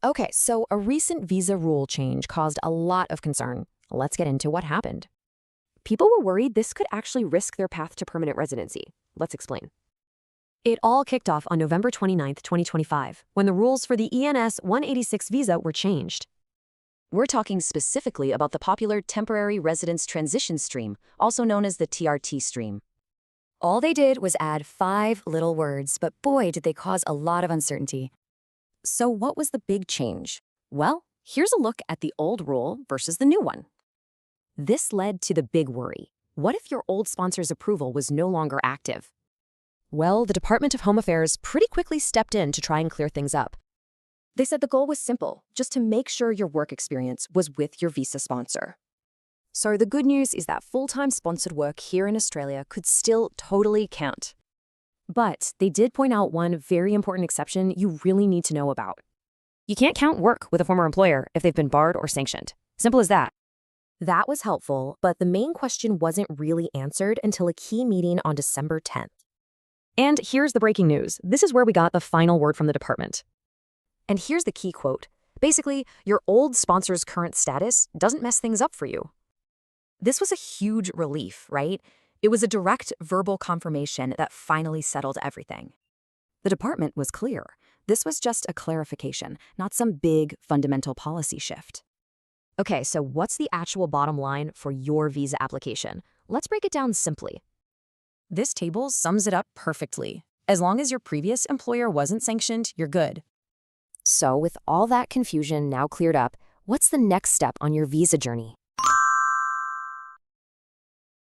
Okay, so a recent visa rule change caused a lot of concern. Let's get into what happened. People were worried this could actually risk their path to permanent residency. Let's explain. It all kicked off on November 29, 2025, when the rules for the ENS 186 visa were changed. We're talking specifically about the popular Temporary Residence Transition Stream, also known as the TRT stream. All they did was add 5 little words, but boy, did they cause a lot of uncertainty. So what was the big change? Well, here's a look at the old rule versus the new one. This led to the big worry. What if your old sponsor's approval was no longer active? Well, the Department of Home Affairs pretty quickly stepped in to try and clear things up. They said the goal was simple, just to make sure your work experience was with your visa sponsor. So the good news is that full-time sponsored work here in Australia could still totally count. But they did point out one very important exception you really need to know about. You can't count work with a former employer if they've been barred or sanctioned. Simple as that. That was helpful, but the main question wasn't really answered until a key meeting on December 10th. And here's the breaking news. This is where we got the final word from the department. And here's the key quote. Basically, your old sponsor's current status doesn't mess things up for you. This was a huge relief, right? It was a direct verbal confirmation that finally settled everything. The department was clear. This was just a clarification, not some big fundamental policy shift. Okay, so what's the actual bottom line for your visa application? Let's break it down simply. This table sums it up perfectly. As long as your previous employer wasn't sanctioned, you're good. So with all that confusion now cleared up, what's the next step on your visa journey?